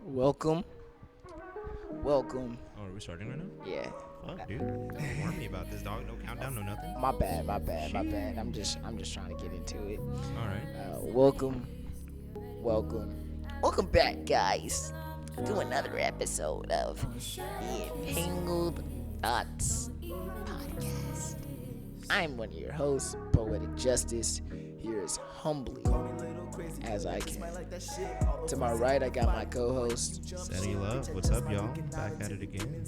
Welcome. Welcome. Oh, are we starting right now? Yeah. Fuck, dude. Don't warn me about this, dog. No countdown, no nothing. My bad. I'm just trying to get into it. All right. Welcome back, guys, to another episode of the Entangled Thots podcast. I'm one of your hosts, Poetic Justice, here as humbly as I can. To my right, I got my co-host. Sadie Love, what's up, y'all? Back at it again.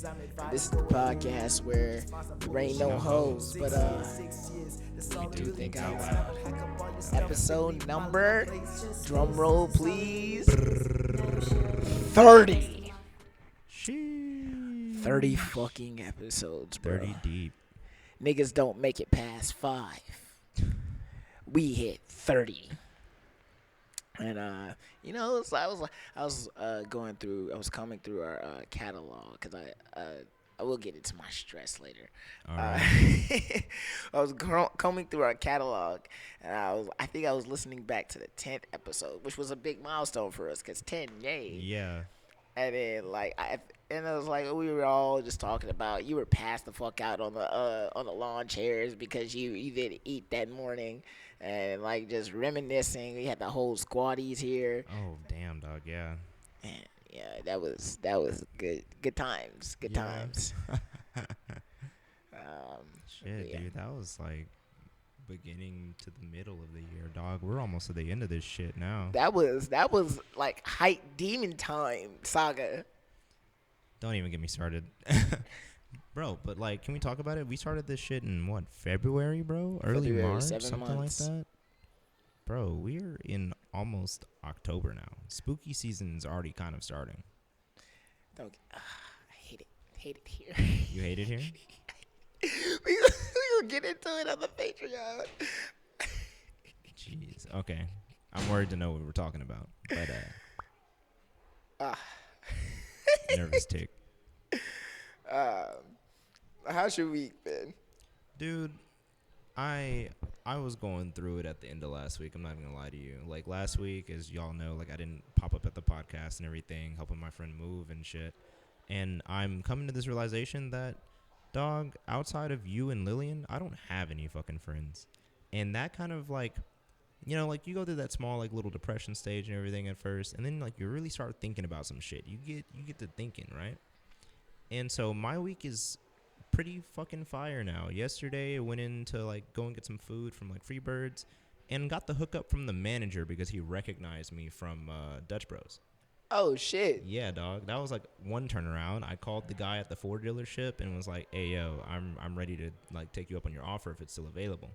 This is the podcast where there ain't no hoes, but we do think out loud. Episode number, drum roll please, 30. Sheesh. 30 fucking episodes, bro. 30 deep. Niggas don't make it past 5. We hit 30. And so I was coming through our catalog because I will get into my stress later. All right. I was combing through our catalog, and I think I was listening back to the 10th episode, which was a big milestone for us because 10, yay. Yeah. And then I was like, we were all just talking about you were passed the fuck out on the lawn chairs because you didn't eat that morning, and like just reminiscing. We had the whole squaddies here. Oh, damn, dog. Yeah. And yeah, that was good times. Good Yeah. times. Shit, yeah. dude. That was like beginning to the middle of the year, dog. We're almost at the end of this shit now. That was like height demon time saga. Don't even get me started. Bro, but like, can we talk about it? We started this shit in what, February, bro? Early February, March, 7 something months. like that. Bro, we're in almost October now. Spooky season's already kind of starting. I hate it here. You hate it here? we will get into it on the Patreon. Jeez. Okay. I'm worried to know what we're talking about. But nervous tick. How's your week been? Dude, I was going through it at the end of last week. I'm not even gonna lie to you. Like last week, as y'all know, like I didn't pop up at the podcast and everything, helping my friend move and shit. And I'm coming to this realization that, dog, outside of you and Lillian, I don't have any fucking friends. And that kind of like, you know, like you go through that small like little depression stage and everything at first, and then like you really start thinking about some shit. You get to thinking, right? And so my week is pretty fucking fire now. Yesterday I went in to like go and get some food from like Freebirds and got the hookup from the manager because he recognized me from Dutch Bros. Oh shit. Yeah, dog. That was like one turnaround. I called the guy at the Ford dealership and was like, "Hey, yo, I'm ready to like take you up on your offer if it's still available."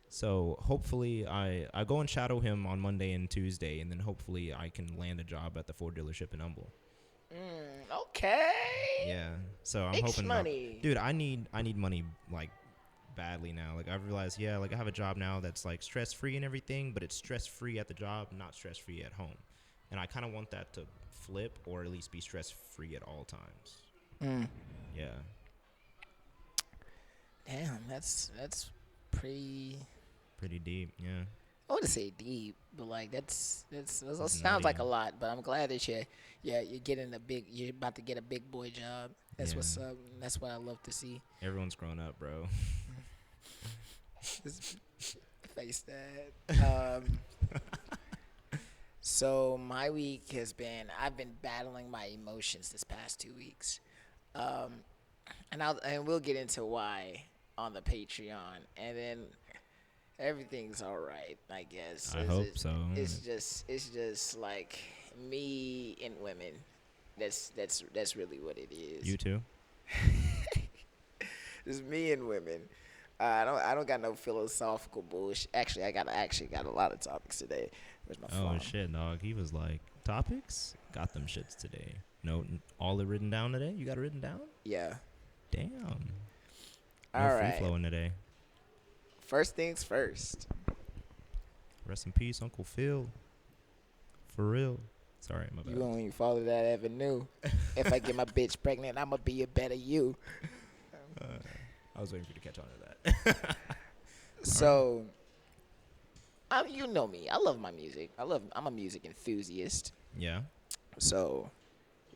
So hopefully I go and shadow him on Monday and Tuesday, and then hopefully I can land a job at the Ford dealership in Humble. Okay. Yeah. So I'm Big hoping, money. dude. I need money like badly now. Like I've realized, yeah, like I have a job now that's like stress free and everything, but it's stress free at the job, not stress free at home. And I kind of want that to flip, or at least be stress free at all times. Yeah. Damn, that's pretty. Pretty deep. Yeah. I wouldn't say deep, but like that sounds nutty. like a lot. But I'm glad that you're about to get a big boy job. That's Yeah. what's up. That's what I love to see. Everyone's grown up, bro. Just face that. So my week I've been battling my emotions this past 2 weeks, and we'll get into why on the Patreon, and then everything's all right, I guess. I hope so. It's just like me and women. That's really what it is. You too? It's me and women. I don't got no philosophical bullshit. Actually, I got a lot of topics today. Where's my phone? Oh shit, dog. He was like, topics? Got them shits today. No, all are written down today? You got it written down? Yeah. Damn. No All free right. flowing today. First things first. Rest in peace, Uncle Phil. For real. Sorry, my bad. You won't even follow that avenue. If I get my bitch pregnant, I'ma be a better you. I was waiting for you to catch on to that. So, you know me. I love my music. I'm a music enthusiast. Yeah. So,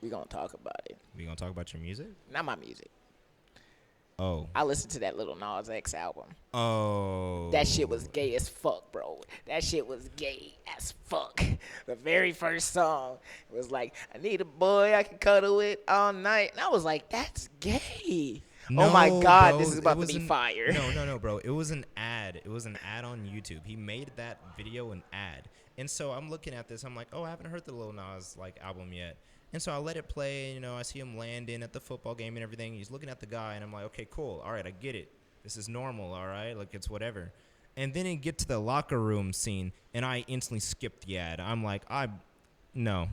We gonna talk about it. We gonna talk about your music? Not my music. Oh. I listened to that Lil Nas X album. Oh. That shit was gay as fuck, bro. That shit was gay as fuck. The very first song was like, I need a boy I can cuddle with all night. And I was like, that's gay. No, oh my God, bro, this is about to be fire. No, bro. It was an ad. It was an ad on YouTube. He made that video an ad. And so I'm looking at this. I'm like, oh, I haven't heard the Lil Nas album yet. And so I let it play. I see him landing at the football game and everything. He's looking at the guy, and I'm like, okay, cool. All right, I get it. This is normal, all right? It's whatever. And then it get to the locker room scene, and I instantly skipped the ad. I'm like, no.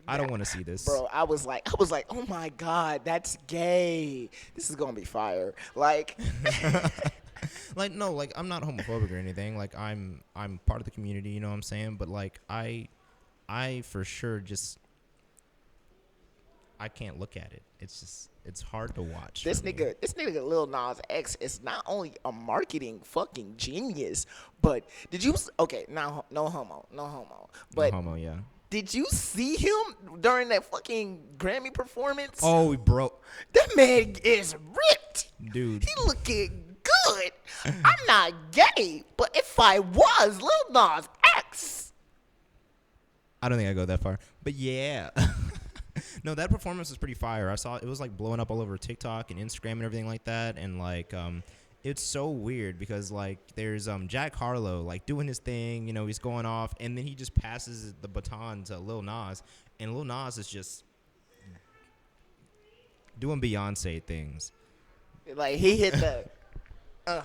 I don't want to see this. Bro, I was like, oh my God, that's gay. This is going to be fire. No, I'm not homophobic or anything. I'm part of the community, you know what I'm saying? But I for sure just I can't look at it. It's hard to watch. This nigga Lil Nas X is not only a marketing fucking genius, but did you no homo. But no homo, yeah. Did you see him during that fucking Grammy performance? Oh, bro. That man is ripped. Dude. He looking good. I'm not gay, but if I was Lil Nas X. I don't think I go that far. But yeah. No, that performance was pretty fire. I saw it was blowing up all over TikTok and Instagram and everything like that. And it's so weird because there's Jack Harlow doing his thing, he's going off, and then he just passes the baton to Lil Nas, and Lil Nas is just doing Beyonce things. He hit the I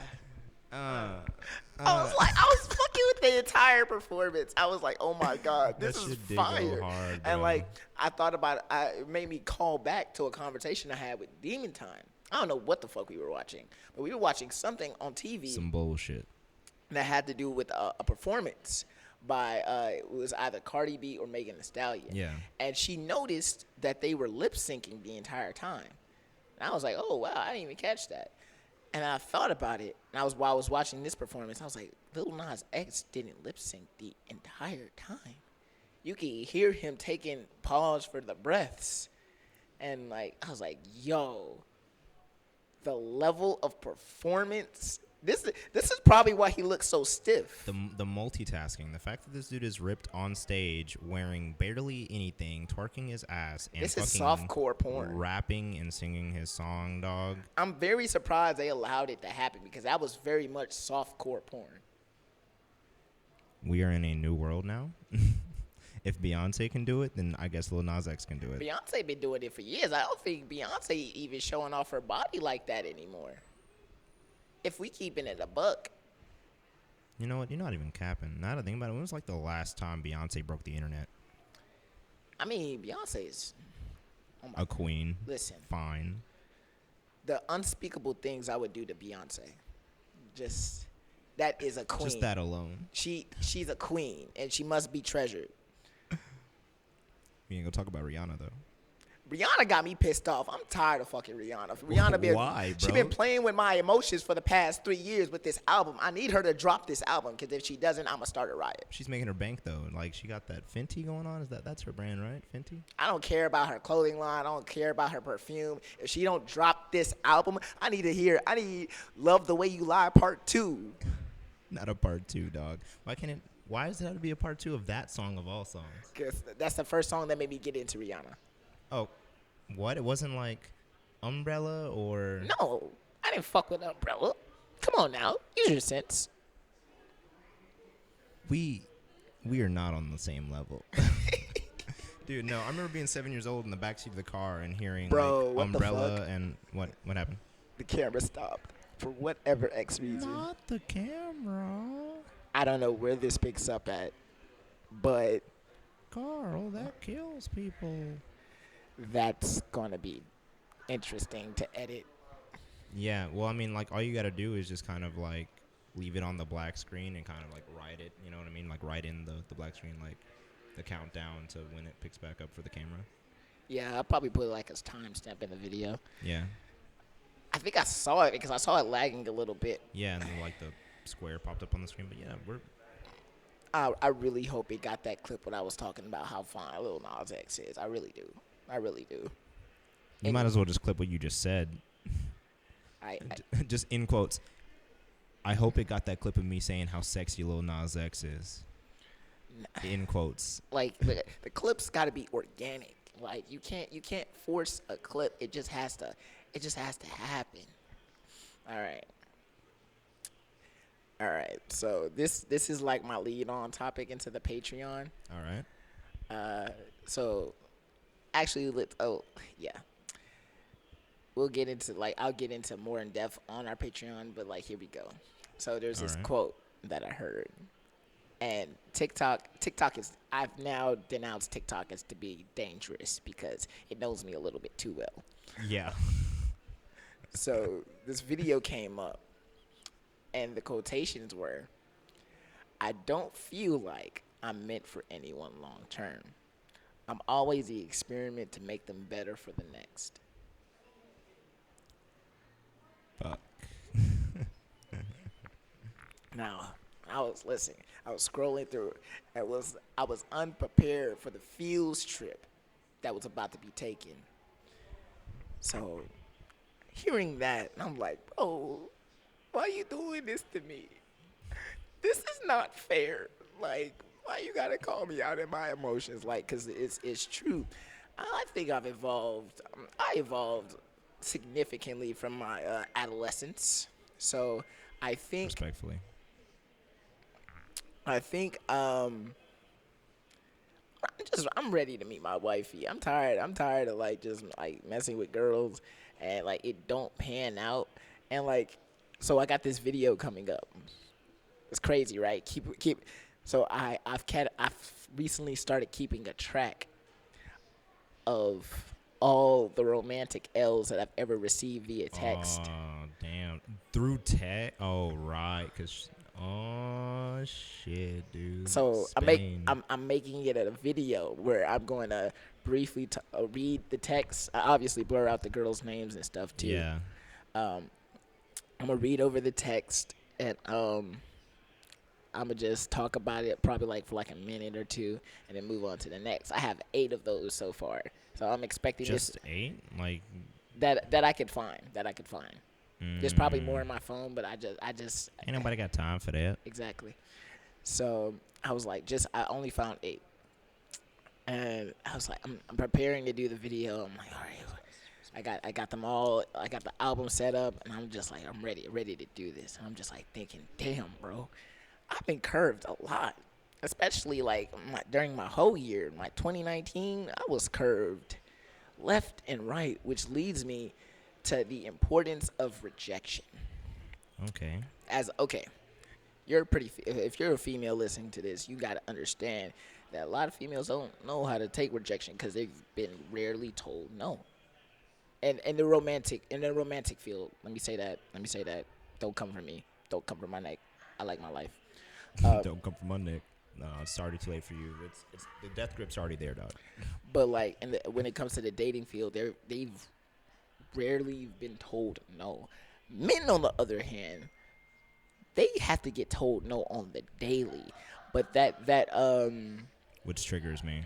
was fucking with the entire performance. I was like, oh my God, this is fire. Hard, and I thought about it. It made me call back to a conversation I had with Demon Time. I don't know what the fuck we were watching, but we were watching something on TV. Some bullshit. That had to do with a performance by, it was either Cardi B or Megan Thee Stallion. Yeah. And she noticed that they were lip syncing the entire time. And I was like, oh, wow, I didn't even catch that. And I thought about it, and while I was watching this performance, I was like, Lil Nas X didn't lip sync the entire time. You could hear him taking pause for the breaths. And I was like, yo, the level of performance. This is probably why he looks so stiff. The multitasking, the fact that this dude is ripped on stage, wearing barely anything, twerking his ass, and this is softcore porn, rapping and singing his song, dog. I'm very surprised they allowed it to happen because that was very much softcore porn. We are in a new world now. If Beyonce can do it, then I guess Lil Nas X can do it. Beyonce been doing it for years. I don't think Beyonce even showing off her body like that anymore. If we keeping it a buck. You know what? You're not even capping. Now that I think about it, when was the last time Beyonce broke the internet? I mean, Beyonce is a queen. Listen. Fine. The unspeakable things I would do to Beyonce. That is a queen. Just that alone. She's a queen, and she must be treasured. We ain't gonna talk about Rihanna, though. Rihanna got me pissed off. I'm tired of fucking Rihanna. Why, bro? She been playing with my emotions for the past 3 years with this album. I need her to drop this album because if she doesn't, I'm gonna start a riot. She's making her bank though. She got that Fenty going on. That's her brand, right? Fenty. I don't care about her clothing line. I don't care about her perfume. If she don't drop this album, I need Love the Way You Lie Part 2. Not a Part 2, dog. Why does it have to be a Part 2 of that song of all songs? Because that's the first song that made me get into Rihanna. Oh, what? It wasn't Umbrella or... No, I didn't fuck with Umbrella. Come on now. Use your sense. We are not on the same level. Dude, no. I remember being 7 years old in the backseat of the car and hearing Umbrella and what happened? The camera stopped for whatever X reason. Not the camera. I don't know where this picks up at, but... Carl, that kills people. That's going to be interesting to edit. Yeah, well, I mean, all you got to do is just kind of, leave it on the black screen and kind of, write it, you know what I mean? Write in the black screen, the countdown to when it picks back up for the camera. Yeah, I'll probably put, a timestamp in the video. Yeah. I think I saw it because I saw it lagging a little bit. Yeah, and then, the square popped up on the screen. But, yeah, I really hope it got that clip when I was talking about how fine Lil Nas X is. I really do. I really do. You And might as well just clip what you just said. I Just in quotes. I hope it got that clip of me saying how sexy Lil Nas X is. In quotes. like the clip's got to be organic. Like you can't force a clip. It just has to happen. All right. All right. So this is like my lead on topic into the Patreon. All right. So actually let's yeah. We'll get into I'll get into more in depth on our Patreon, but like here we go. So there's this quote that I heard. And TikTok is, I've now denounced TikTok as to be dangerous because it knows me a little bit too well. Yeah. So this video came up, and the quotations were, "I don't feel like I'm meant for anyone long term. I'm always the experiment to make them better for the next." Fuck. Now, I was scrolling through. I was unprepared for the fields trip that was about to be taken. So, hearing that, I'm like, bro, why are you doing this to me? This is not fair. Like, why you gotta call me out in my emotions? Like, 'cause it's true. I think I've evolved. I evolved significantly from my adolescence. So, I think. Respectfully. I'm ready to meet my wifey. I'm tired of like just like messing with girls and like it don't pan out. And like so I got this video coming up. It's crazy, right? Keep so I've recently started keeping a track of all the romantic L's that I've ever received via text. Oh, damn. Through text? Oh, right. Oh shit, dude. So Spain. I'm making it a video where I'm going to briefly read the text. I obviously blur out the girls' names and stuff too. Yeah. I'm gonna read over the text and I'm gonna just talk about it probably like for like a minute or two and then move on to the next. I have 8 of those so far, so I'm expecting just this 8, like that I could find. There's probably more in my phone, but I just ain't nobody got time for that. Exactly. So I was like, I only found 8. And I was like, I'm preparing to do the video. I'm like, all right, I got them all. I got the album set up, and I'm just like, I'm ready to do this. And I'm just like thinking, damn, bro, I've been curved a lot, especially like during my whole year, my 2019, I was curved left and right, which leads me to the importance of rejection. Okay. If you're a female listening to this, you got to understand that a lot of females don't know how to take rejection because they've been rarely told no. And in the romantic field, let me say that. Don't come for me. Don't come for my neck. I like my life. Don't come from my neck. No, it's already too late for you. It's the death grip's already there, dog. But like, when it comes to the dating field, they've rarely been told no. Men, on the other hand, they have to get told no on the daily. But which triggers me.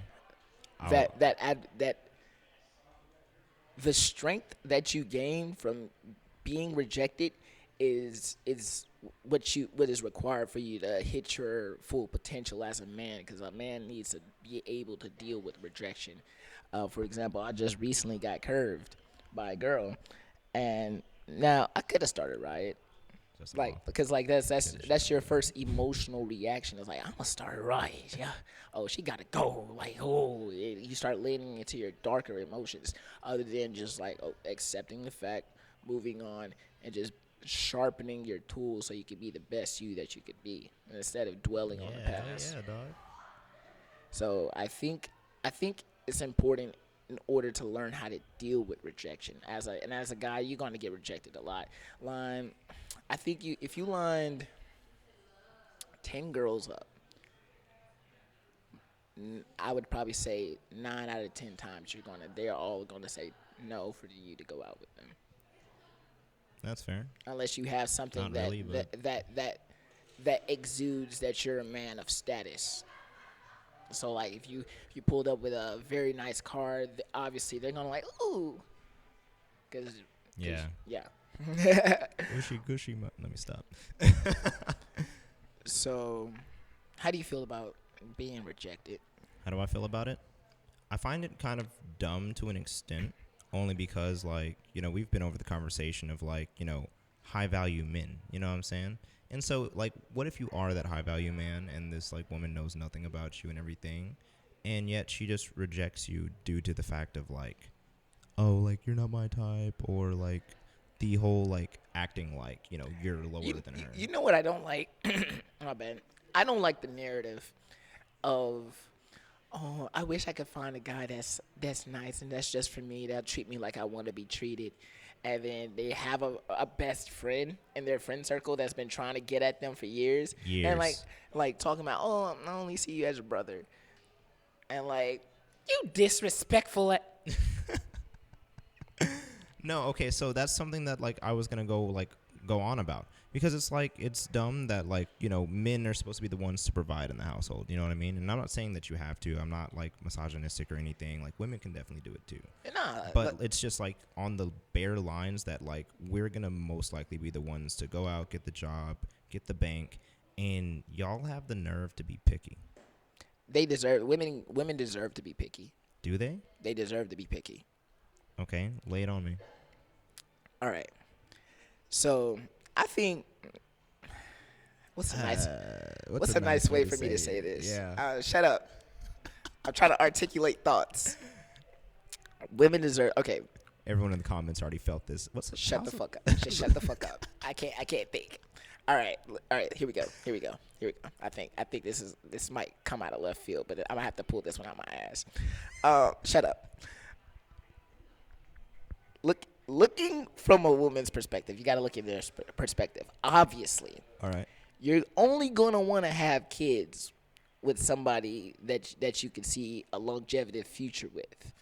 The strength that you gain from being rejected is what is required for you to hit your full potential as a man, because a man needs to be able to deal with rejection. For example, I just recently got curved by a girl, and now I could have started right. Because that's your first emotional reaction. It's like, I'm gonna start right, yeah. Oh, she gotta go. Like, you start leaning into your darker emotions, other than just like accepting the fact, moving on, and just sharpening your tools so you can be the best you that you could be, instead of dwelling on the past. Yeah, dog. So I think it's important in order to learn how to deal with rejection. As a guy, you're gonna get rejected a lot. I think if you lined 10 girls up, I would probably say 9 out of 10 times they're all gonna say no for you to go out with them. That's fair. Unless you have something Not really, that that exudes that you're a man of status. So like if you pulled up with a very nice car, obviously they're gonna like ooh, cause Yeah. yeah. Gushy, gushy. Let me stop. So, how do you feel about being rejected? How do I feel about it? I find it kind of dumb to an extent, only because, like, we've been over the conversation of, like, high value men. You know what I'm saying? And so, like, what if you are that high value man and this, like, woman knows nothing about you and everything, and yet she just rejects you due to the fact of, like, oh, like, you're not my type, or, like, the whole, like, acting like, you're lower than her. You know what I don't like? My bad. I don't like the narrative of, oh, I wish I could find a guy that's nice and that's just for me. That'll treat me like I want to be treated. And then they have a best friend in their friend circle that's been trying to get at them for years. And like talking about, oh, I only see you as a brother. And like, you disrespectful. No, okay, so that's something that, like, I was gonna go on about, because it's like, it's dumb that, like, men are supposed to be the ones to provide in the household. You know what I mean? And I'm not saying that you have to. I'm not, like, misogynistic or anything. Like, women can definitely do it too. Nah, but it's just like on the bare lines that, like, we're gonna most likely be the ones to go out, get the job, get the bank, and y'all have the nerve to be picky. They deserve women deserve to be picky. Do they? They deserve to be picky. Okay, lay it on me. All right. So I think what's a nice way for me to say this? Yeah. Shut up. I'm trying to articulate thoughts. Women deserve. Okay. Everyone in the comments already felt this. Shut the fuck up. Just shut the fuck up. I can't think. All right. Here we go. I think this might come out of left field, but I'm gonna have to pull this one out my ass. Shut up. Looking from a woman's perspective, you got to look at their perspective. Obviously, all right, you're only gonna want to have kids with somebody that you can see a longevity future with.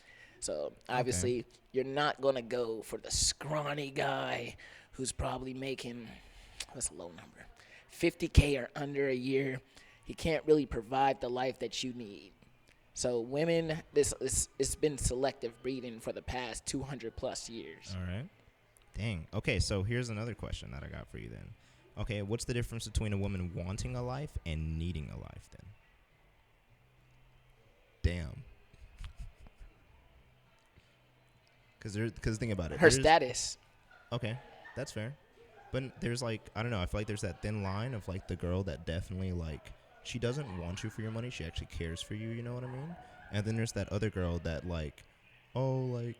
So obviously, you're not gonna go for the scrawny guy who's probably making what's a low number, 50K or under a year. He can't really provide the life that you need. So women, it's been selective breeding for the past 200 plus years. All right. Dang. Okay, so here's another question that I got for you then. Okay, what's the difference between a woman wanting a life and needing a life then? Damn. Because think about it. Her status. Okay, that's fair. But there's like, I don't know, I feel like there's that thin line of like the girl that definitely like, she doesn't want you for your money. She actually cares for you. You know what I mean? And then there's that other girl that like, oh, like,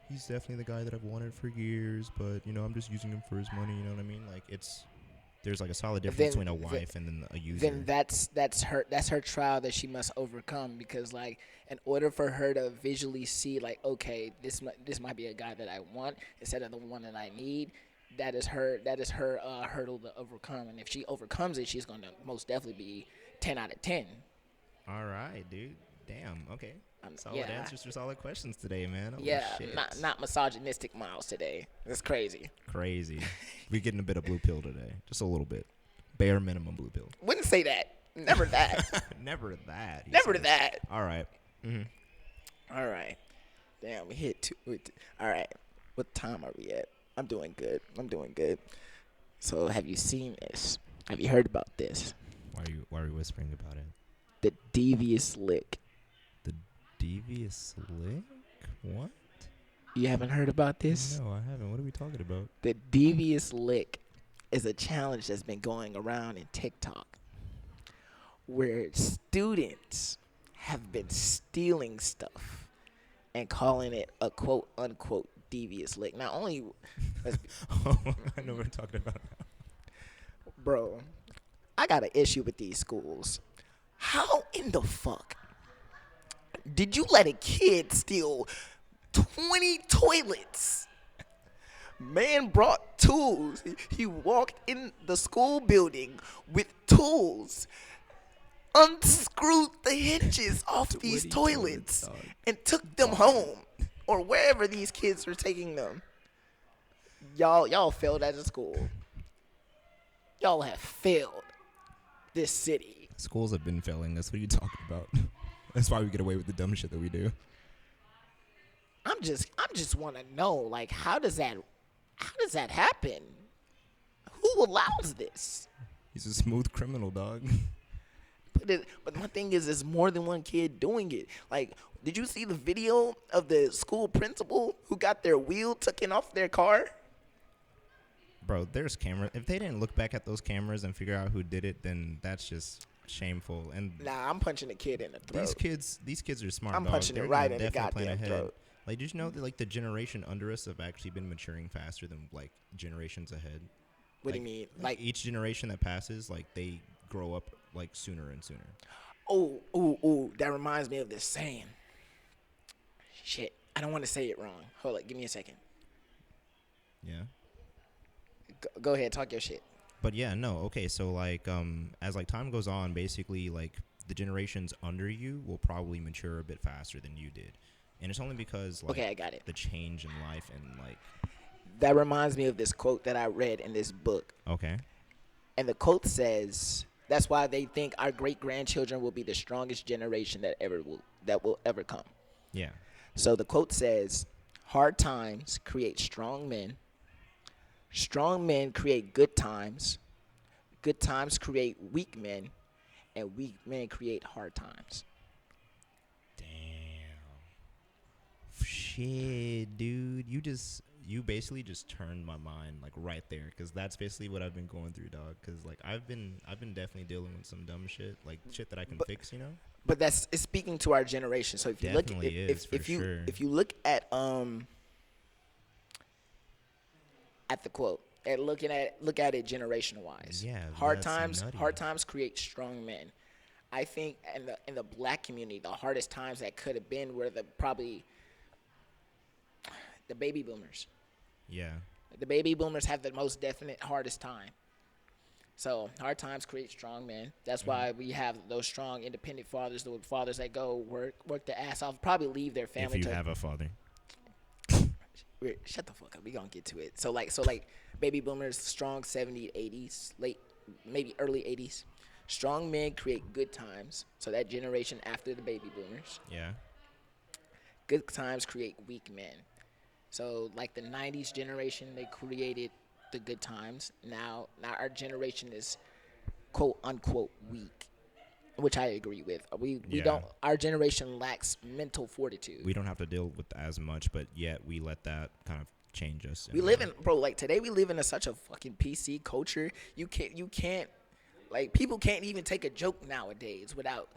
he's definitely the guy that I've wanted for years, but, I'm just using him for his money. You know what I mean? Like, there's like a solid difference between a wife and then a user. Then that's her trial that she must overcome, because like in order for her to visually see like, okay, this might be a guy that I want instead of the one that I need. That is her hurdle to overcome, and if she overcomes it, she's gonna most definitely be 10 out of 10. All right, dude. Damn. Okay. Solid answers for solid questions today, man. Holy shit. Not misogynistic miles today. That's crazy. We getting a bit of blue pill today, just a little bit, bare minimum blue pill. Wouldn't say that. Never that. Never that. Never that. All right. All right. Damn, we hit two. All right. What time are we at? I'm doing good. So, have you seen this? Have you heard about this? Why are you whispering about it? The devious lick. The devious lick? What? You haven't heard about this? No, I haven't. What are we talking about? The devious lick is a challenge that's been going around in TikTok, where students have been stealing stuff and calling it a quote unquote devious lick. Not only I know what we're talking about now. Bro, I got an issue with these schools. How in the fuck did you let a kid steal 20 toilets? Man brought tools. He walked in the school building with tools, unscrewed the hinges off these toilets, and took them home or wherever these kids were taking them. Y'all failed as a school. Y'all have failed. this city. Schools have been failing us. What are you talking about? That's why we get away with the dumb shit that we do. I'm just want to know, like, how does that happen? Who allows this? He's a smooth criminal, dog. But my thing is, there's more than one kid doing it. Like, did you see the video of the school principal who got their wheel taken off their car? Bro, there's camera. If they didn't look back at those cameras and figure out who did it, then that's just shameful. And Nah, I'm punching the kid in the throat. these kids are smart. I'm dog. punching They're it right gonna in the definitely plan goddamn ahead. throat. Like, did you know that like the generation under us have actually been maturing faster than like generations ahead? What do Like, you mean? Like each generation that passes, like they grow up like sooner and sooner. Oh, that reminds me of this saying. Shit, I don't want to say it wrong. Hold up, give me a second. Yeah. Go ahead, talk your shit. But yeah, no, okay. So like, as like time goes on, basically like the generations under you will probably mature a bit faster than you did, and it's only because like Okay, I got it. the change in life and like. That reminds me of this quote that I read in this book. Okay. And the quote says, "That's why they think our great grandchildren will be the strongest generation that will ever come." Yeah. So the quote says, "Hard times create strong men. Strong men create good times. Good times create weak men. And weak men create hard times." Damn. Shit, dude. You basically just turned my mind like right there, because that's basically what I've been going through, dog. Because like I've been definitely dealing with some dumb shit, like shit that I can fix, you know. But it's speaking to our generation. So if you look, Definitely if, is, if, if for you sure. if you look at the quote and look at it generation wise. Yeah, Hard that's times nutty. create strong men. I think in the black community, the hardest times that could have been were probably the baby boomers. Yeah. The baby boomers have the most definite hardest time. So hard times create strong men. That's why we have those strong, independent fathers, the fathers that go work their ass off, probably leave their family. If you have a father. Shut the fuck up. We gonna get to it. So like baby boomers, strong 70s, 80s, late maybe early 80s. Strong men create good times. So that generation after the baby boomers. Yeah. Good times create weak men. So like the 90s generation, they created the good times. Now our generation is quote unquote weak, which I agree with. We don't. Our generation lacks mental fortitude. We don't have to deal with as much, but yet we let that kind of change us. We live in, bro, like today we live in such a fucking PC culture. You can't like people can't even take a joke nowadays without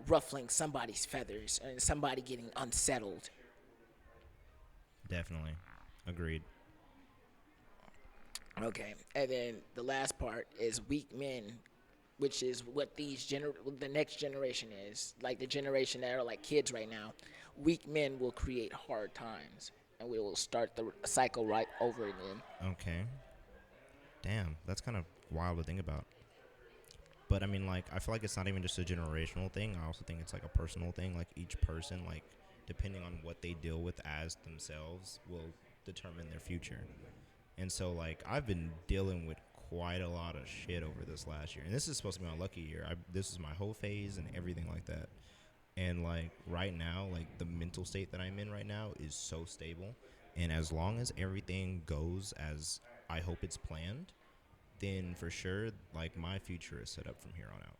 ruffling somebody's feathers and somebody getting unsettled. Definitely. Agreed. Okay, and then the last part is weak men, which is what the next generation is. Like the generation that are like kids right now. Weak men will create hard times, and we will start the cycle right over again. Okay. Damn, that's kind of wild to think about. But I mean, like, I feel like it's not even just a generational thing. I also think it's like a personal thing. Like each person, like, depending on what they deal with as themselves, will determine their future. And so, like, I've been dealing with quite a lot of shit over this last year. And this is supposed to be my lucky year. This is my whole phase and everything like that. And, like, right now, like, the mental state that I'm in right now is so stable. And as long as everything goes as I hope it's planned, then for sure, like, my future is set up from here on out.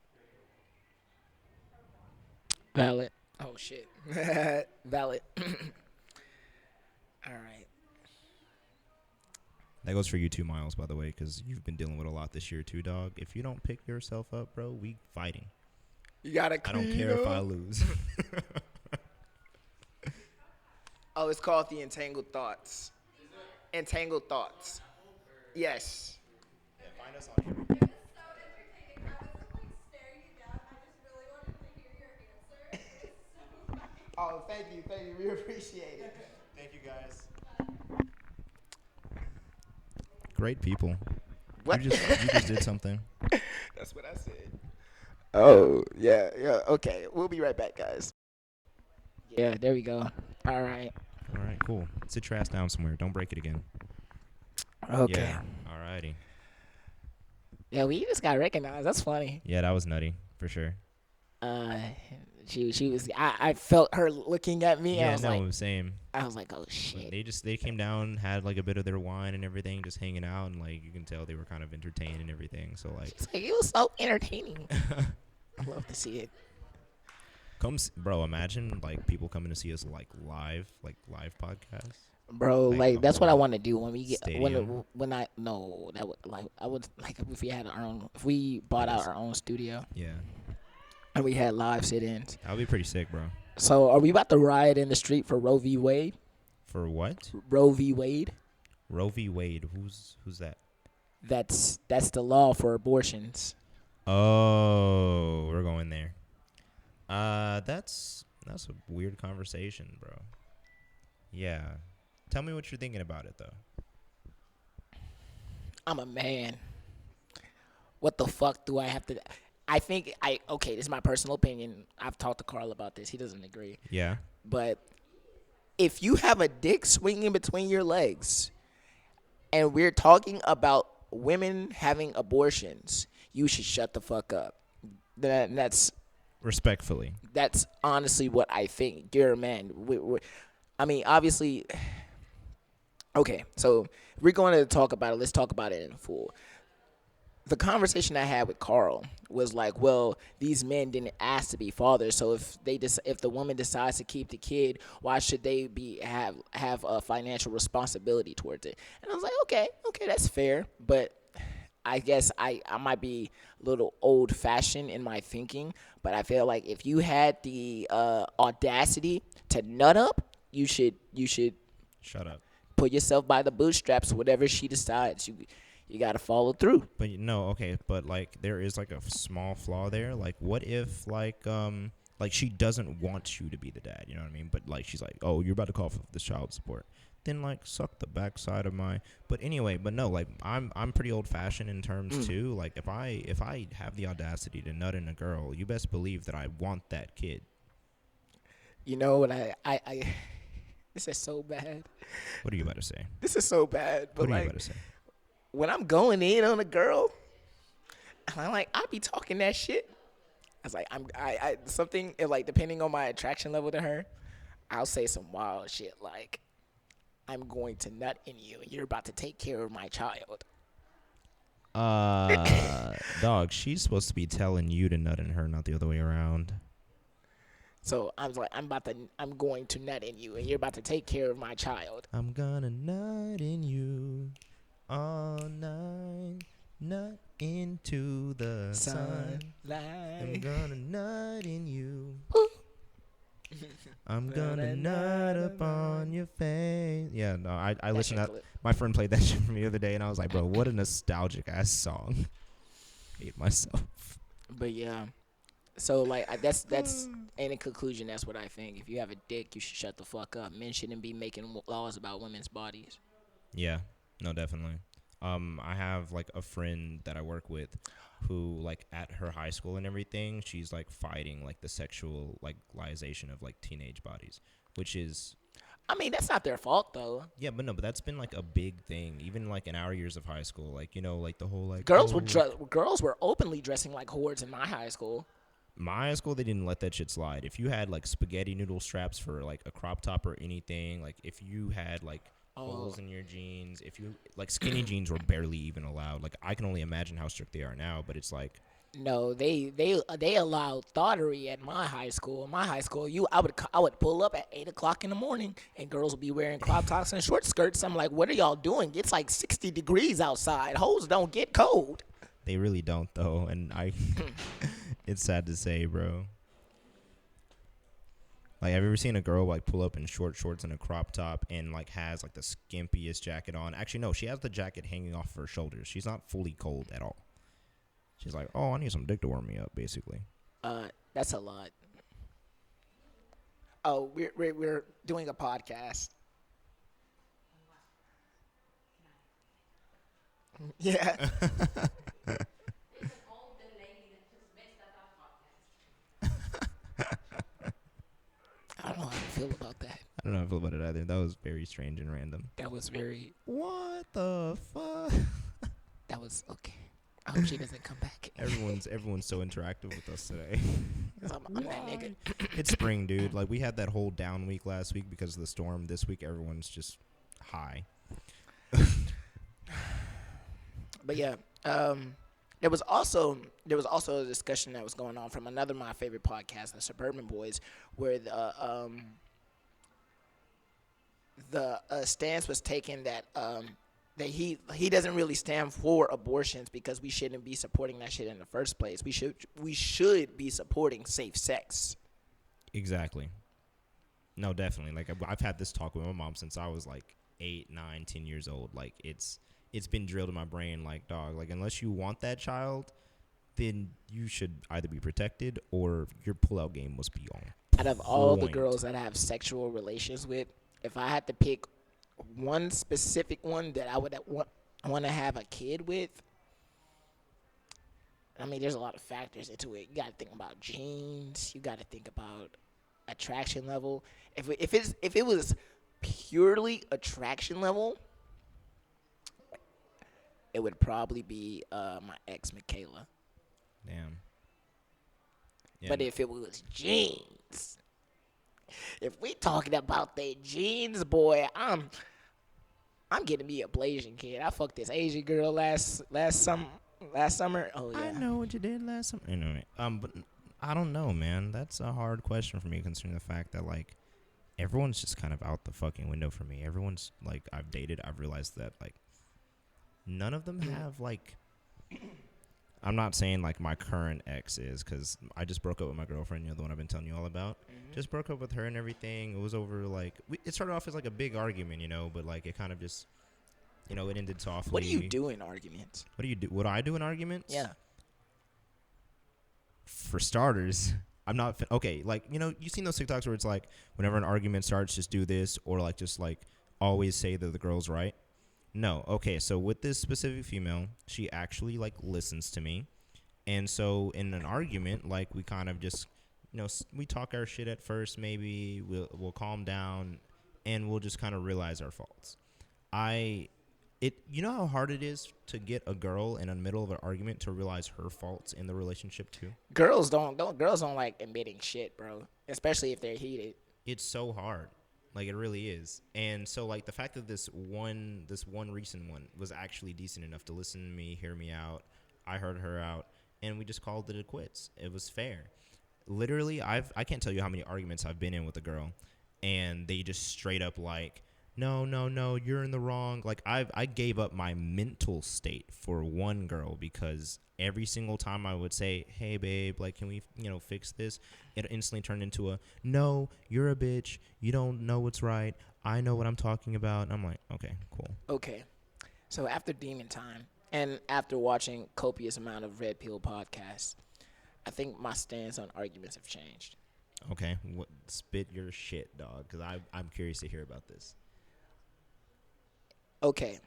Valid. Oh, shit. Valid. All right. That goes for you too, Miles, by the way, because you've been dealing with a lot this year too, dog. If you don't pick yourself up, bro, we fighting. You gotta I don't care if I lose. Oh, it's called the Entangled Thots. Entangled Thots. Yes. Yeah, find us on here. It was so entertaining. I wasn't like staring you down. I just really wanted to hear your answer. It was so funny. Oh, thank you. We appreciate it. Thank you, guys. Great people. What? You just did something. That's what I said. Oh, yeah. Okay, we'll be right back, guys. Yeah, there we go. All right. All right, cool. Sit your ass down somewhere. Don't break it again. Okay. Yeah. Alrighty. Yeah, we just got recognized. That's funny. Yeah, that was nutty for sure. Uh, she was. I felt her looking at me. And Yeah, no, same. I was like, oh But shit. they came down, had like a bit of their wine and everything, just hanging out, and like you can tell they were kind of entertained and everything. So like, It's like it was so entertaining. I love to see it. bro, imagine like people coming to see us like live podcasts. Bro, Like like a that's what I whole want to do when we get stadium. when I no that would like I would like if we had our own if we bought out our own studio Yeah, and we had live sit-ins. that would be pretty sick, bro. So are we about to riot in the street for Roe v. Wade? For what? Roe v. Wade. Roe v. Wade. Who's that? That's the law for abortions. Oh, we're going there. That's a weird conversation, bro. Yeah. Tell me what you're thinking about it, though. I'm a man. What the fuck do I have to? I think okay. This is my personal opinion. I've talked to Carl about this. He doesn't agree. Yeah. But if you have a dick swinging between your legs, and we're talking about women having abortions, you should shut the fuck up. That's Respectfully. honestly what I think. You're a man. I mean, obviously. Okay, so we're going to talk about it. Let's talk about it in full. The conversation I had with Carl was like, well, these men didn't ask to be fathers, so if the woman decides to keep the kid, why should they have a financial responsibility towards it? And I was like, okay, that's fair, but I guess I might be a little old fashioned in my thinking, but I feel like if you had the audacity to nut up, you should Shut up. put yourself by the bootstraps. Whatever she decides, you got to follow through. But okay, but like there is like a small flaw there. Like what if like she doesn't want you to be the dad, you know what I mean? But like she's like, "Oh, you're about to call for this child support." Then like suck the backside of my. But anyway, but no, like I'm pretty old fashioned in terms too. Like if I have the audacity to nut in a girl, you best believe that I want that kid. You know what I this is so bad. What are you about to say? This is so bad. But What are you like about to say? when I'm going in on a girl, I be talking that shit. I was like, I something like depending on my attraction level to her, I'll say some wild shit like, I'm going to nut in you and you're about to take care of my child. Dog, she's supposed to be telling you to nut in her, not the other way around. So I was like, I'm going to nut in you and you're about to take care of my child. I'm gonna nut in you all night, nut into the sun. I'm gonna nut in you. I'm gonna nut up on your face. Yeah, no, I listened to that. My friend played that shit for me the other day, and I was like, bro, what a nostalgic ass song. Hate myself. But yeah, so like that's in conclusion, that's what I think. If you have a dick, you should shut the fuck up. Men shouldn't be making laws about women's bodies. Yeah, no, definitely. I have like a friend that I work with who like at her high school and everything, she's like fighting like the sexual like legalization of like teenage bodies, which is, I mean, that's not their fault though. yeah, but that's been like a big thing, even like in our years of high school, like, you know, like the whole like Girls were openly dressing like whores in my high school. My high school, they didn't let that shit slide. If you had like spaghetti noodle straps for like a crop top or anything, like if you had like holes in your jeans, if you like skinny jeans were barely even allowed. Like I can only imagine how strict they are now, but it's like, no, they allowed thottery at my high school. In my high school, I would pull up at 8:00 in the morning, and girls would be wearing crop tops and short skirts. I'm like, what are y'all doing? It's like 60 degrees outside. Hoes don't get cold. they really don't though, and it's sad to say, bro. Like, have you ever seen a girl like pull up in short shorts and a crop top and like has like the skimpiest jacket on? Actually, no, she has the jacket hanging off her shoulders. She's not fully cold at all. She's like, oh, I need some dick to warm me up, basically. That's a lot. Oh, we're doing a podcast. Yeah. I don't know how to feel about that. I don't know how I feel about it either. That was very strange and random. That was very. What the fuck? That was okay. I hope she doesn't come back. Everyone's so interactive with us today. 'Cause I'm that nigga. It's spring, dude. Like we had that whole down week last week because of the storm. This week everyone's just high. But yeah, there was also a discussion that was going on from another of my favorite podcasts, the Suburban Boys, where the stance was taken that that he doesn't really stand for abortions because we shouldn't be supporting that shit in the first place. We should be supporting safe sex. Exactly. No, definitely. Like I've had this talk with my mom since I was like 8, 9, 10 years old. Like it's been drilled in my brain. Like dog. Like unless you want that child, then you should either be protected or your pullout game must be on. Out of all the point. girls that I have sexual relations with, if I had to pick one specific one that I would want to have a kid with, I mean, there's a lot of factors into it. You got to think about genes. You got to think about attraction level. If it was purely attraction level, it would probably be my ex Michaela. Damn. Yeah, But if it was genes, if we talking about the genes, boy, I'm getting me a Blasian kid. I fucked this Asian girl last summer. Oh yeah. I know what you did last summer. Anyway, but I don't know, man. That's a hard question for me, considering the fact that like everyone's just kind of out the fucking window for me. Everyone's like I've dated. I've realized that like none of them have like. I'm not saying like my current ex is, because I just broke up with my girlfriend, the one I've been telling you all about. Mm-hmm. Just broke up with her and everything. It was over like it started off as like a big argument, but like it kind of just, it ended softly. What do you do in arguments? What do you do? What I do in arguments? Yeah. For starters, I'm not okay. Like you've seen those TikToks where it's like whenever an argument starts, just do this, or like just like always say that the girl's right. No. Okay. So with this specific female, she actually like listens to me. And so in an argument, like we kind of just, we talk our shit at first, maybe we'll calm down and we'll just kind of realize our faults. You know how hard it is to get a girl in the middle of an argument to realize her faults in the relationship too? Girls don't like admitting shit, bro. Especially if they're heated. It's so hard. Like, it really is. And so, like, the fact that this one recent one was actually decent enough to listen to me, hear me out, I heard her out, and we just called it quits. It was fair. Literally, I can't tell you how many arguments I've been in with a girl, and they just straight up like, no, you're in the wrong. Like, I gave up my mental state for one girl because every single time I would say, hey, babe, like, can we, fix this? It instantly turned into a, no, you're a bitch. You don't know what's right. I know what I'm talking about. And I'm like, okay, cool. Okay. So after Demon Time and after watching copious amount of Red Pill podcasts, I think my stance on arguments have changed. Okay. Spit your shit, dog, because I'm curious to hear about this. Okay.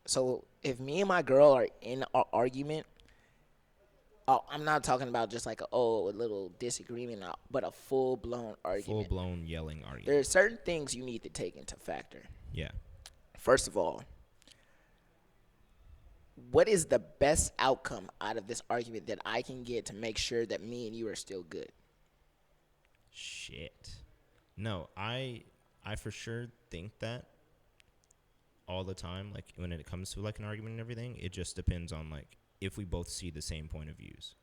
So if me and my girl are in an argument, I'm not talking about just like a little disagreement, but a full-blown argument. Full-blown yelling argument. There are certain things you need to take into factor. Yeah. First of all, what is the best outcome out of this argument that I can get to make sure that me and you are still good? Shit. No, I for sure think that all the time. Like, when it comes to like an argument and everything, it just depends on like if we both see the same point of views.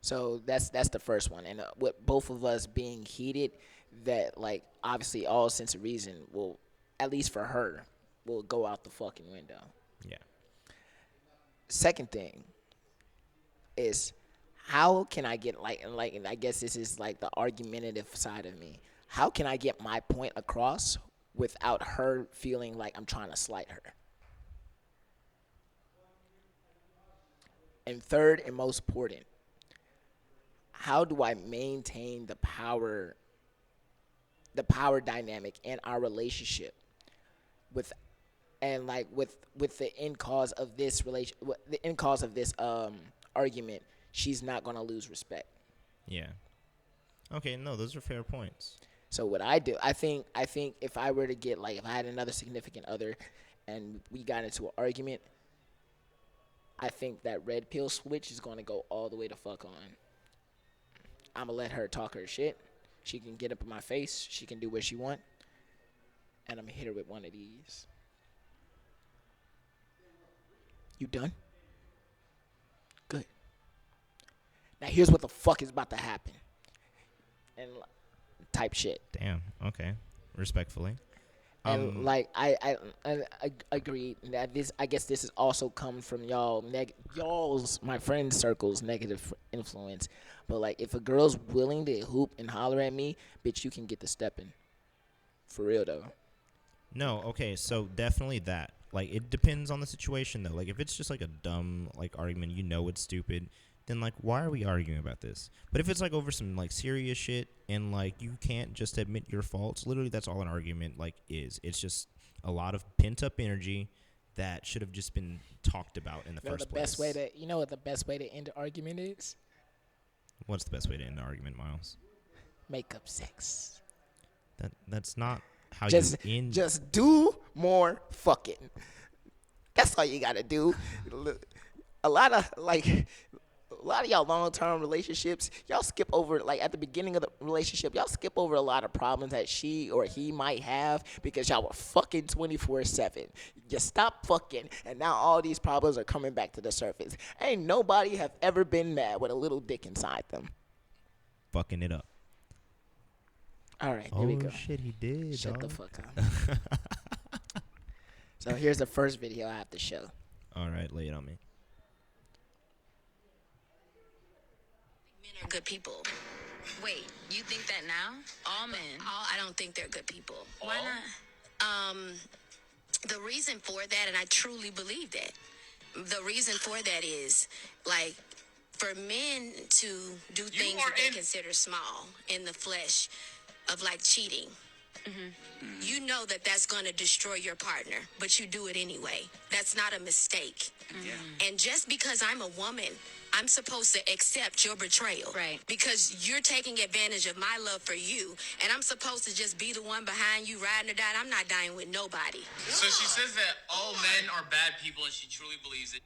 So that's the first one. And with both of us being heated, that like obviously all sense of reason will, at least for her, will go out the fucking window. Yeah. Second thing is, how can I get like and I guess this is like the argumentative side of me. How can I get my point across without her feeling like I'm trying to slight her? And third and most important, how do I maintain the power dynamic in our relationship with the end cause of this argument, she's not going to lose respect. Yeah. Okay, no, those are fair points. So what I do, I think if I were to get like, if I had another significant other and we got into an argument, I think that red pill switch is gonna go all the way to fuck on. I'ma let her talk her shit. She can get up in my face. She can do what she want, and I'm gonna hit her with one of these. You done? Good. Now here's what the fuck is about to happen. And type shit. Damn. Okay. Respectfully. And like I agree that this, I guess this is also come from y'all's my friend circle's negative influence. But like if a girl's willing to hoop and holler at me, bitch, you can get the stepping. For real though. No, okay, so definitely that. Like, it depends on the situation, though. Like, if it's just, like, a dumb, like, argument, you know it's stupid, then, like, why are we arguing about this? But if it's, like, over some, like, serious shit and, like, you can't just admit your faults, literally that's all an argument, like, is. It's just a lot of pent-up energy that should have just been talked about in the first place. You know what the best way to end an argument is? What's the best way to end an argument, Miles? Make up sex. That's not how Just do more fucking. That's all you gotta do. A lot of y'all long-term relationships, y'all skip over, like at the beginning of the relationship, y'all skip over a lot of problems that she or he might have because y'all were fucking 24/7. You stop fucking, and now all these problems are coming back to the surface. Ain't nobody have ever been mad with a little dick inside them. Fucking it up. All right, here we go. Oh, shit, he did, Shut dog. the fuck up. So here's the first video I have to show. All right, lay it on me. Men are good people. Wait, you think that now? All men. I don't think they're good people. Why not? The reason for that, and I truly believe that, the reason for that is, like, for men to do things that they consider small in the flesh of, like, cheating. You know that that's going to destroy your partner, but you do it anyway. That's not a mistake. And just because I'm a woman, I'm supposed to accept your betrayal. Right. Because you're taking advantage of my love for you, and I'm supposed to just be the one behind you riding or dying. I'm not dying with nobody. So she says that all men are bad people, and she truly believes it.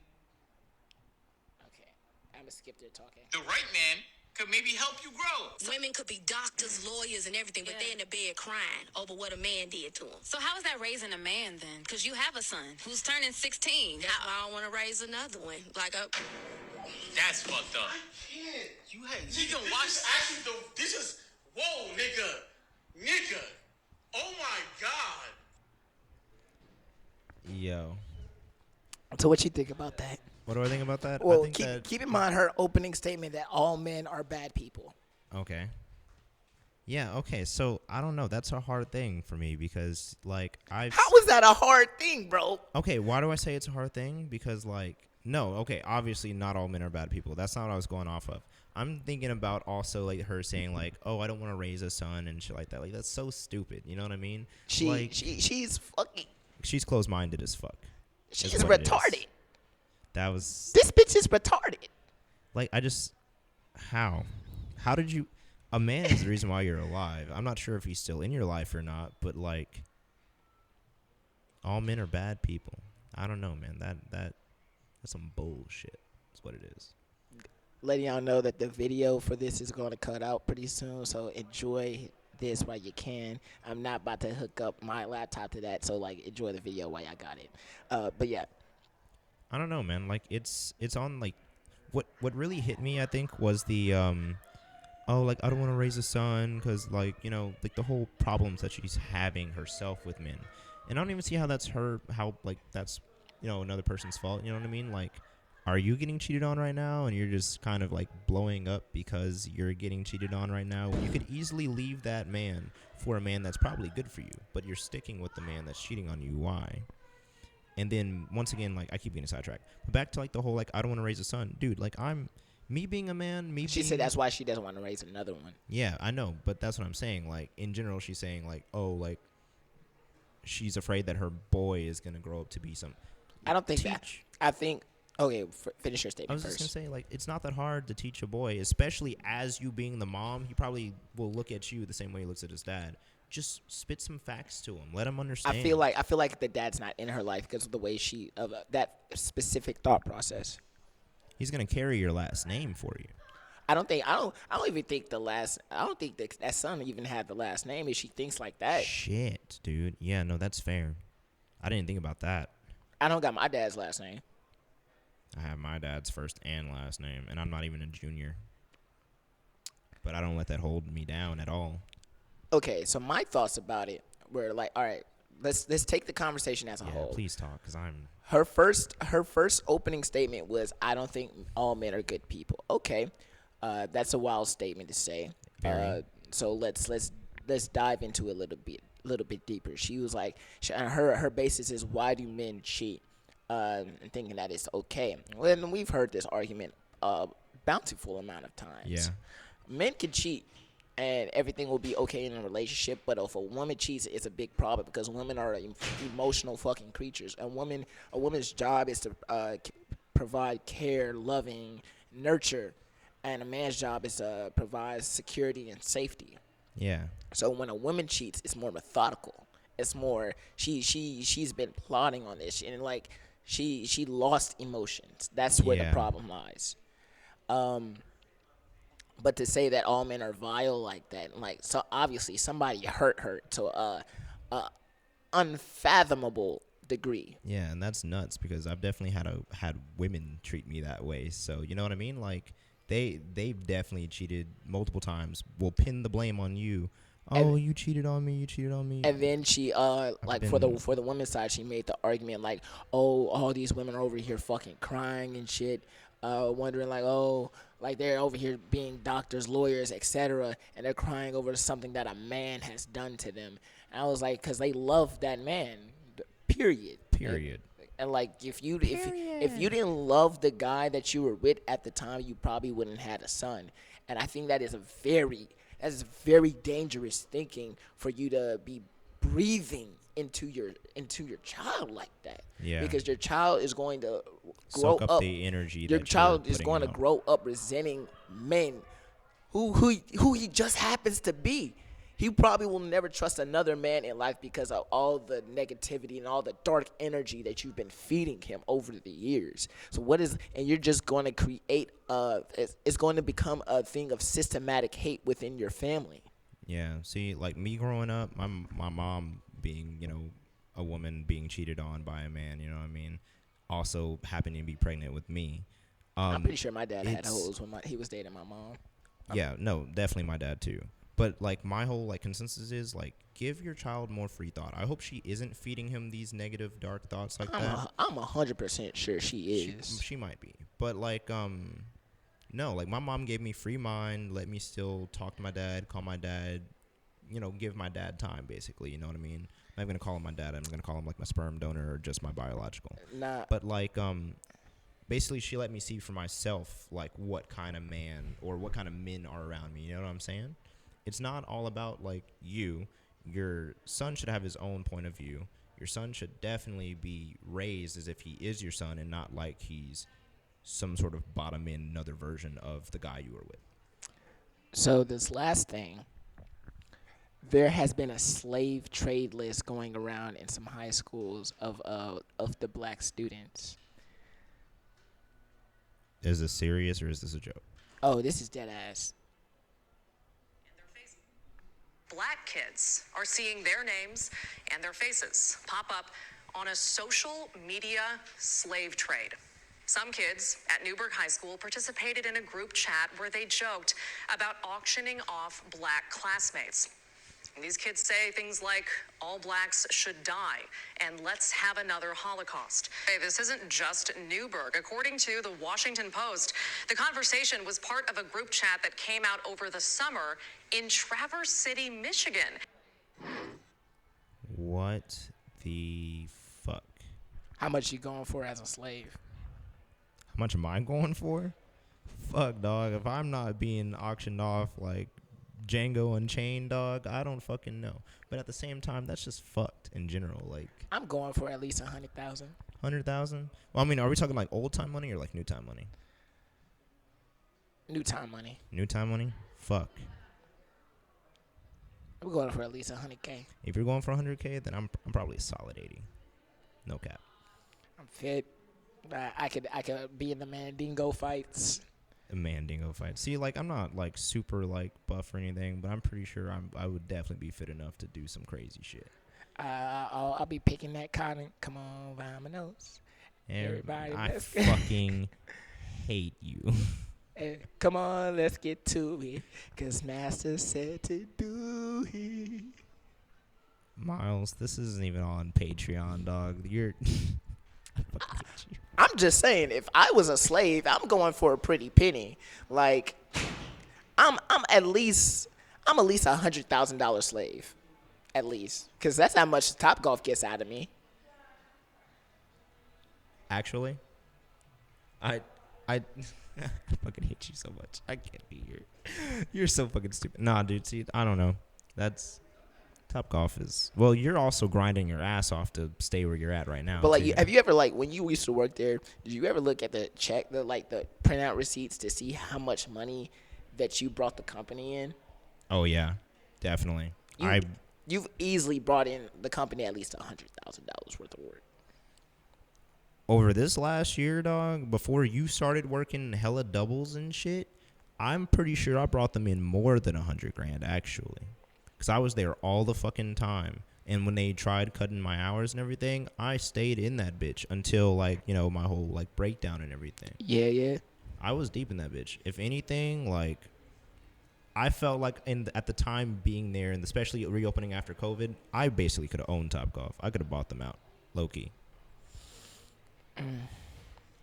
Okay, I'm gonna skip their talking. The right man could maybe help you grow. Women could be doctors, lawyers, and everything, but they in the bed crying over what a man did to them. So how is that raising a man then? Because you have a son who's turning 16. That's why I don't want to raise another one. Like a... That's fucked up. I can't. You can watch. This is whoa, nigga. Oh my god. Yo. So what you think about that? What do I think about that? Well, I think keep in mind her opening statement that all men are bad people. Okay. Yeah, okay. So, I don't know. That's a hard thing for me because, like, How is that a hard thing, bro? Okay, why do I say it's a hard thing? Because, like, no, okay, obviously not all men are bad people. That's not what I was going off of. I'm thinking about also, like, her saying, like, oh, I don't want to raise a son and shit like that. Like, that's so stupid. You know what I mean? She's fucking... She's closed-minded as fuck. She's retarded. That was... This bitch is retarded. Like, I just... How? How did you... A man is the reason why you're alive. I'm not sure if he's still in your life or not, but, like... All men are bad people. I don't know, man. That's some bullshit. That's what it is. Letting y'all know that the video for this is going to cut out pretty soon, so enjoy this while you can. I'm not about to hook up my laptop to that, so, like, enjoy the video while y'all got it. But, yeah. I don't know, man. Like, it's on, like... What really hit me, I think, was the, oh, like, I don't want to raise a son because, like, you know, like, the whole problems that she's having herself with men. And I don't even see how that's that's, you know, another person's fault. You know what I mean? Like, are you getting cheated on right now? And you're just kind of, like, blowing up because you're getting cheated on right now? You could easily leave that man for a man that's probably good for you, but you're sticking with the man that's cheating on you. Why? And then, once again, like, I keep getting sidetracked. But back to, like, the whole, like, I don't want to raise a son. Dude, like, me being a man, She said that's why she doesn't want to raise another one. Yeah, I know, but that's what I'm saying. Like, in general, she's saying, like, oh, like, she's afraid that her boy is going to grow up to be some... I don't think that. I think Okay, finish your I statement was just gonna first. say, like, it's not that hard to teach a boy, especially as you being the mom. He probably will look at you the same way he looks at his dad. Just spit some facts to him. Let him understand. I feel like the dad's not in her life because of the way she of that specific thought process. He's gonna carry your last name for you. I don't even think I don't think that son even had the last name if she thinks like that. Shit, dude. Yeah, no, that's fair. I didn't think about that. I don't got my dad's last name. I have my dad's first and last name, and I'm not even a junior. But I don't let that hold me down at all. Okay, so my thoughts about it were like, all right, let's take the conversation as a Yeah, whole. please talk, because I'm... Her first opening statement was, "I don't think all men are good people." Okay, that's a wild statement to say. Very. So let's dive into it a little bit deeper. She was like, her basis is, why do men cheat? And thinking that it's okay. Well, and we've heard this argument a bountiful amount of times. Yeah. Men can cheat and everything will be okay in a relationship, but if a woman cheats, it's a big problem because women are emotional fucking creatures. A woman's job is to provide care, loving, nurture, and a man's job is to provide security and safety. Yeah. So when a woman cheats, it's more methodical. It's more she's been plotting on this, and like she lost emotions. That's where the Yeah. problem lies. But to say that all men are vile like that, like, so obviously somebody hurt her to a unfathomable degree. Yeah, and that's nuts because I've definitely had women treat me that way. So you know what I mean? Like they've definitely cheated multiple times. Will pin the blame on you. Oh, you cheated on me. You cheated on me. And then she like for the women's side, she made the argument like, oh, all these women are over here fucking crying and shit, wondering like, oh, like they're over here being doctors, lawyers, etc., and they're crying over something that a man has done to them. And I was like, because they love that man, period. Period. And like if you didn't love the guy that you were with at the time, you probably wouldn't have had a son. And I think that is very dangerous thinking for you to be breathing into your child like that. Yeah. Because your child is going to grow Soak up the energy. Your that child you're is putting going to out. grow up resenting men who he just happens to be. He probably will never trust another man in life because of all the negativity and all the dark energy that you've been feeding him over the years. So and you're just going to create it's going to become a thing of systematic hate within your family. Yeah. See, like me growing up, my mom being, a woman being cheated on by a man, you know what I mean? Also happening to be pregnant with me. I'm pretty sure my dad had it's- hoes when he was dating my mom. Yeah, no, definitely my dad too. But like my whole like consensus is like give your child more free thought. I hope she isn't feeding him these negative dark thoughts like that. I'm 100% sure she is. She might be. But like no, like my mom gave me free mind, let me still talk to my dad, call my dad, give my dad time basically, you know what I mean? I'm not going to call him my dad. I'm going to call him like my sperm donor or just my biological. Nah. But like basically she let me see for myself like what kind of man or what kind of men are around me, you know what I'm saying? It's not all about like you. Your son should have his own point of view. Your son should definitely be raised as if he is your son and not like he's some sort of bottom in another version of the guy you were with. So this last thing, there has been a slave trade list going around in some high schools of the black students. Is this serious or is this a joke? Oh, this is dead ass. Black kids are seeing their names and their faces pop up on a social media slave trade. Some kids at Newburgh High School participated in a group chat where they joked about auctioning off black classmates. And these kids say things like, all blacks should die, and let's have another Holocaust. Hey, this isn't just Newburgh. According to the Washington Post, the conversation was part of a group chat that came out over the summer in Traverse City, Michigan. What the fuck? How much you going for as a slave? How much am I going for? Fuck, dog. If I'm not being auctioned off like Django Unchained, dog, I don't fucking know. But at the same time, that's just fucked in general. Like I'm going for at least 100,000. 100,000. Well, I mean, are we talking like old time money or like new time money? New time money. New time money? Fuck. We're going for at least 100K. If you're going for 100K, then I'm probably a solid 80. No cap. I'm fit. I could be in the Mandingo fights. A Mandingo fight. See, like, I'm not like super like buff or anything, but I'm pretty sure I would definitely be fit enough to do some crazy shit. I'll be picking that cotton. Come on, vamonos. Everybody, I let's fucking hate you. Hey, come on, let's get to it. Cause Master said to do it. Miles, this isn't even on Patreon, dog. You're I fucking hate you. I'm just saying, if I was a slave, I'm going for a pretty penny. Like, I'm at least $100,000 slave, at least, because that's how much Topgolf gets out of me. Actually, I fucking hate you so much. I can't be here. You're so fucking stupid. Nah, dude. See, I don't know. That's Topgolf is. Well, you're also grinding your ass off to stay where you're at right now. But like, too. have you ever, like, when you used to work there, did you ever look at the printout receipts to see how much money that you brought the company in? Oh yeah, definitely. You've easily brought in the company at least $100,000 worth of work. Over this last year, dog, before you started working hella doubles and shit, I'm pretty sure I brought them in more than $100,000 actually, because I was there all the fucking time. And when they tried cutting my hours and everything, I stayed in that bitch until, like, you know, my whole like breakdown and everything. Yeah. I was deep in that bitch. If anything, like, I felt like at the time being there, and especially reopening after COVID, I basically could have owned Topgolf. I could have bought them out, low key.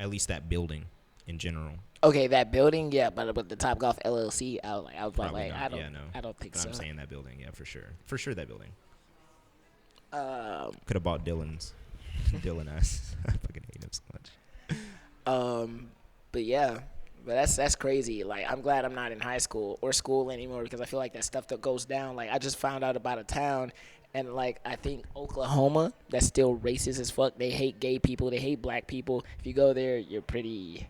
At least that building in general. Okay, that building, yeah, but the Topgolf LLC, I was Probably like, not. I don't think but so. I'm saying that building, yeah, for sure. For sure, that building. Could have bought Dylan's. Dylan ass. I fucking hate him so much. But yeah, but that's crazy. Like, I'm glad I'm not in high school or school anymore, because I feel like that stuff that goes down. Like, I just found out about a town, and like, I think Oklahoma, that's still racist as fuck. They hate gay people. They hate black people. If you go there, you're pretty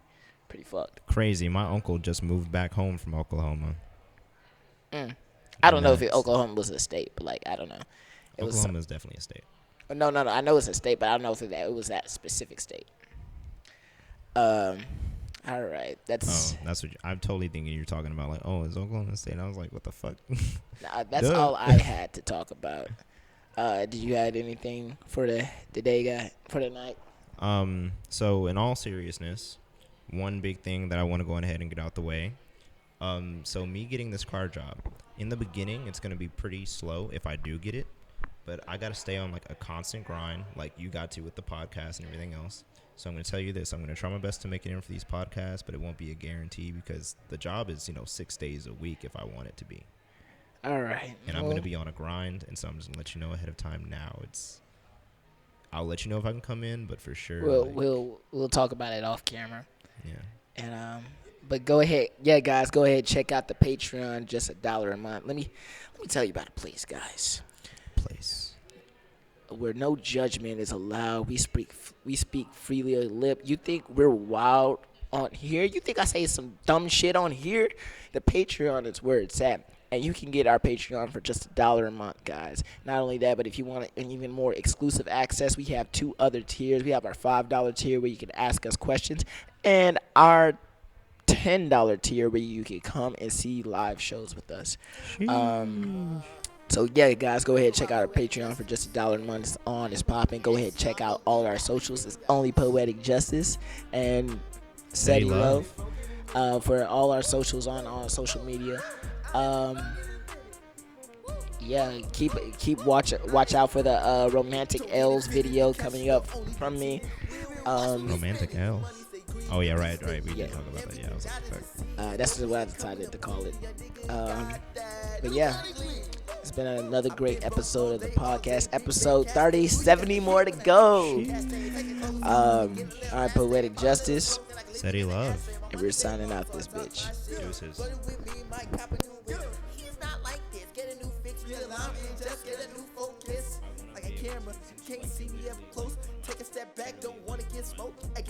fucked. Crazy. My uncle just moved back home from Oklahoma. I don't know if Oklahoma was a state, but like, I don't know. Oklahoma is definitely a state. No. I know it's a state, but I don't know if it was that specific state. All right, that's. Oh, that's what I'm totally thinking you're talking about. Like, oh, is Oklahoma a state? And I was like, what the fuck? Nah, that's all I had to talk about. Did you add anything for the day, guy, for the night? So in all seriousness, one big thing that I want to go ahead and get out the way. So me getting this car job, in the beginning, it's going to be pretty slow if I do get it, but I got to stay on like a constant grind, like you got to with the podcast and everything else. So I'm going to tell you this, I'm going to try my best to make it in for these podcasts, but it won't be a guarantee because the job is, 6 days a week if I want it to be. All right. And I'm going to be on a grind, and so I'm just going to let you know ahead of time now. I'll let you know if I can come in, but for sure. We'll talk about it off camera. Yeah. And but go ahead, guys, go ahead, check out the Patreon, just $1 a month. Let me tell you about a place, guys. Place where no judgment is allowed. We speak freely of lip. You think we're wild on here? You think I say some dumb shit on here? The Patreon is where it's at. And you can get our Patreon for just $1 a month, guys. Not only that, but if you want an even more exclusive access, we have 2 other tiers. We have our $5 tier where you can ask us questions, and our $10 tier where you can come and see live shows with us. So yeah, guys, go ahead, check out our Patreon for just $1 a month. It's on, it's popping. Go ahead, check out all our socials. It's only Poetic Justice and Steady Love for all our socials on social media. Yeah, keep watch out for the Romantic L's video coming up from me. Romantic L. Oh yeah, right. We did talk about that. Yeah, I was like, that's what I decided to call it. But yeah, it's been another great episode of the podcast. Episode 30, 70 more to go. All right, Poetic Justice. Steady Love. And we're signing out this bitch. Deuces.